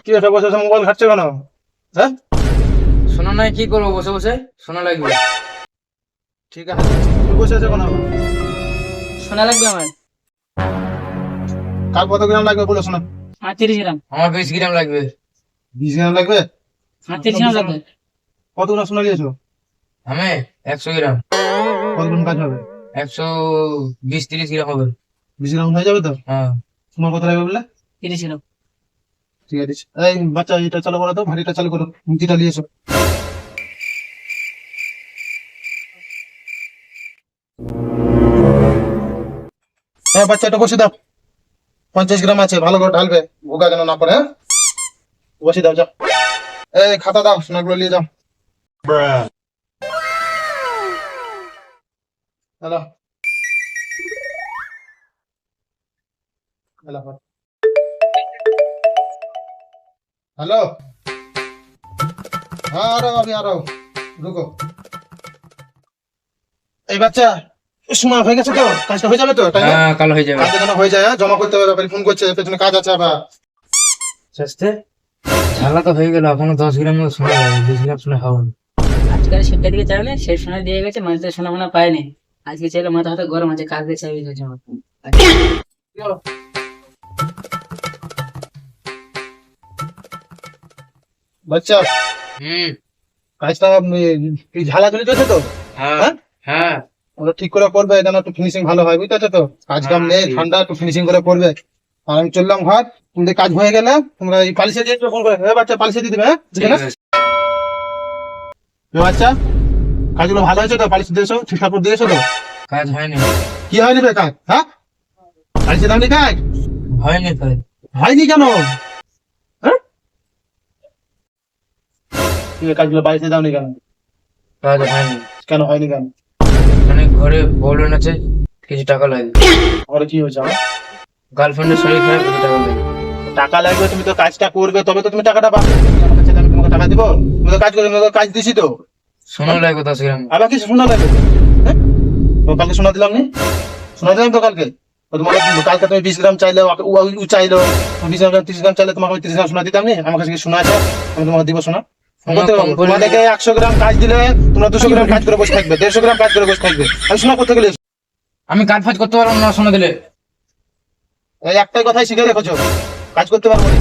কি এটা বসে বসে মোবাইল ঘাটছে কেন? হ্যাঁ, শোনা নাই, কি করবো বসে বসে? শোনা লাগবে। ঠিক আছে, তুমি বসে আছো কেন? সোনা লাগবে আমার। কাল কত গ্রাম লাগবে বলে শোনা। 30 গ্রাম। আমার 20 গ্রাম লাগবে। 20 গ্রাম লাগবে? 30 গ্রাম লাগবে। কত গ্রাম সোনা নিয়েছো? আমি 100 গ্রাম। কত গ্রাম কাজ হবে? 120-30 গ্রাম হবে। 20 গ্রাম হয়ে যাবে তো? হ্যাঁ। তোমার কত লাগবে বললে? 30 গ্রাম। ঠিক আছে। এই বাচ্চা, এটা চালু করো তো, ভারীটা চালু করো, মুক্তিটা নিয়েছো। হ্যাঁ বাচ্চা, এটা বসে দাও। 50 গ্রাম আছে, ভালো করে ঢালবে, ভোগা যেন না পড়ে। হ্যাঁ, বসে দাও, যাও। এই খাতা দাও, সোনাগুলো নিয়ে যাও। Hello, hello, hello. হ্যাঁ, আরো আমি আরো, রুকো। এই বাচ্চা, সময় হয়ে গেছে তো, কাজটা হয়ে যাবে তো, তাই না? হ্যাঁ, কাল হয়ে যাবে। কাজটা যেন হয়ে যায়, হ্যাঁ? জমা করতে হবে, ফোন করছে, পেছনে কাজ আছে আবার। সস্তে ঝালা তো হয়ে গেল, এখনো 10 গ্রাম মতো শোনা লাগবে। 20 গ্রাম শোনা খাবো না। আজকাল সেটা দিকে চাইলে সেই সোনা দিয়ে গেছে, মানুষের সোনা মোনা পায়নি। আজকে চাইলে মাথা হাতে গরম আছে, কালকে চাইবে হয়েছে আমার। কি হলো? বাচ্চা, হুম। কাজটা এই ঝালাঝুলি চলছে তো? হ্যাঁ। হ্যাঁ, হ্যাঁ। ওটা ঠিক করে করবে, যেন একটু ফিনিশিং ভালো হয়, বুঝতে পারছো তো? কাজ কাম নেই, ঠিক। ঠান্ডা, একটু ফিনিশিং করে করবে। আর আমি চললাম ঘর, তোমাদের কাজ হয়ে গেলে তোমরা এই পালিশে দিয়ে ফোন করে, হ্যাঁ বাচ্চা, পালিশে দিয়ে দেবে, হ্যাঁ? ঠিক ঠিক আছে? আছে। এ বাচ্চা, কাজগুলো ভালো হয়েছে তো? পালিশ দিয়েছো, ঠিকঠাক করে দিয়েছো তো? কাজ হয়নি। কি হয়নি বে কাজ? হ্যাঁ, পালিশে দাওনি কাজ? হয়নি কাজ। হয়নি কেন? হ্যাঁ, তুমি কাজগুলো পালিশে দাওনি কেন? কাজ হয়নি। কেন হয়নি কেন? মানে ঘরে প্রবলেম আছে, কিছু টাকা লাগবে। ঘরে কি হয়েছে আমার? গার্লফ্রেন্ডের শরীর খারাপ, কিছু টাকা লাগবে। টাকা লাগবে, তুমি তো কাজটা করবে, তবে তো তুমি টাকাটা পাবে। আমার কাছে আমি তোমাকে টাকা দিব? তুমি তো কাজ করবে, তুমি তো কাজ দিছি তো। শোনা লাগবে 10 গ্রাম। আবার কিছু শোনা লাগবে? হ্যাঁ, তো কালকে শোনা দিলাম নি? শোনা দিলাম তো কালকে। তো তোমাকে কালকে তুমি 20 গ্রাম চাইলে, ও চাইলো 20 গ্রাম, 30 গ্রাম চাইলে, তোমাকে 30 গ্রাম শোনা দিতাম নি? আমার কাছে কি শোনা আছে? আমি তোমাকে দিব শোনা? শোনা কম করে তোমাদেরকে 100 গ্রাম কাজ দিলে তোমরা 200 গ্রাম কাজ করে বসে থাকবে, 150 গ্রাম কাজ করে বসে থাকবে। আমি শোনা করতে গেলে আমি কাজ ফাজ করতে পারবো না শোনা দিলে। এই একটাই কথাই শিখে রেখেছো, কাজ করতে পারবো না,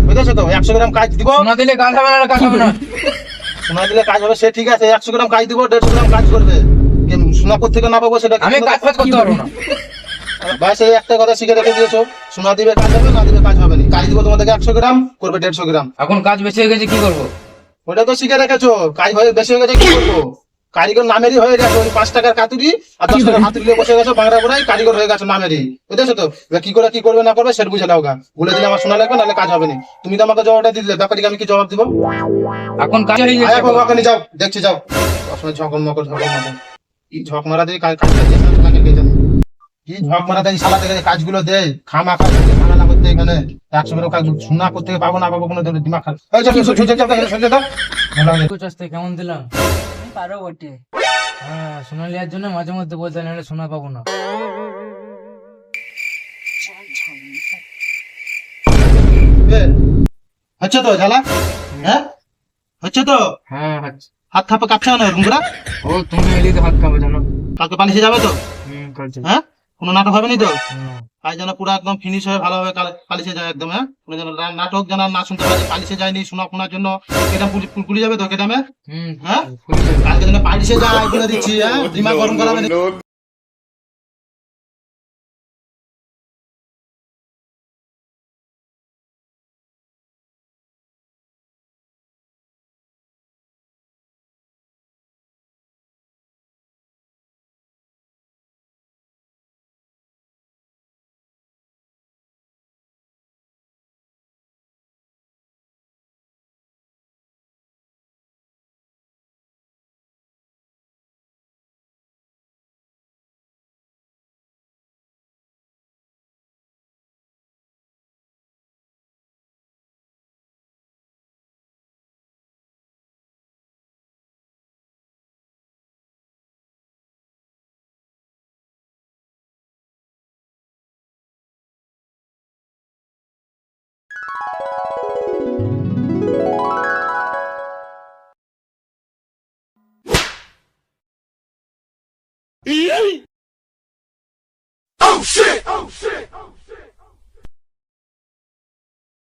বুঝেছো তো? 100 গ্রাম কাজ দিব, শোনা দিলে কাজ হবে না, কাজ হবে না। শোনা দিলে কাজ হবে, সে ঠিক আছে। 100 গ্রাম কাজ দিব, 150 গ্রাম কাজ করবে। শোনা করতে না পাবো সেটা আমি কাজ ফাজ করতে পারবো না। ভাই, সেই একটা কথা শিখে রেখে দিয়েছো, শোনা দিবে কাজ হবে, না দিবে কাজ হবে না। কাজ দিব তোমাদেরকে 100 গ্রাম, করবে 150 গ্রাম। এখন কাজ বেশি হয়ে গেছে, কি করবো? ওটা তো শিখে রেখেছো, কাজ হয়ে বেশি হয়ে গেছে, কি করবো? কারিগর নামেরই হয়ে গেছে, ওই 5 টাকার কাতুরি আর 10 টাকার হাতুড়ি নিয়ে বসে গেছো, বাংলা বোড়াই কারিগর হয়ে গেছো নামেরই, বুঝেছো তো? এবার কি করে কি করবে না করবে সেটা বুঝে নাও গা। বলে দিলে আমার শোনা লাগবে, নাহলে কাজ হবে না। তুমি তো আমাকে জবাবটা দিয়ে দিলে, ব্যাপারীকে আমি কি জবাব দিব? এখন কাজ হয়ে আয়া গেছে। বাবা, ওখানে যাও, দেখছি, যাও। সবসময় ঝকন মকর ঝকন মকর, কি ঝক মারা দিয়ে কাজটা দিয়েছে না, তোমাকে কে জানে? কি ঝক মারা দেয় শালা, থেকে কাজগুলো দেয় খামা খা, ঝামেলা করতে এখানে। 100 গ্রাম কাজ শোনা করতে পাবো না পাবো, কোনো দিমাগ খারাপ। এই চল, সোজা যাও, সোজা যাও। ভালো হবে। কুচ আসতে কেমন দিলাম? তুমি পারো বটে। হ্যাঁ, সোনা নেওয়ার জন্য মাঝে মধ্যে বলতে, নাহলে সোনা পাবো না। এ, হচ্ছে তো ঝালা? হ্যাঁ, হচ্ছে তো? হ্যাঁ, আচ্ছা। হাত থাপা কাঁপছে না এরকম করে? ও তুমি এলি তো হাত খাবো জানো। কালকে পালিশে যাবে তো? কালকে। হ্যাঁ, কোনো নাটক হবে নি তো? হুম। কাজ যেন পুরো একদম ফিনিশ হয়ে ভালোভাবে পালিশে যায় একদম। হ্যাঁ, কোনো যেন নাটক যেন না শুনতে পারি, পালিশে যায়নি শোনা ফোনার জন্য। কেদাম পুলি যাবে তো কেদামে? হুম। হ্যাঁ, ফুলে যাবে। কালকে যেন পালিশে যায় বলে দিচ্ছি। হ্যাঁ, দিমাগ গরম করাবে না। Oh shit!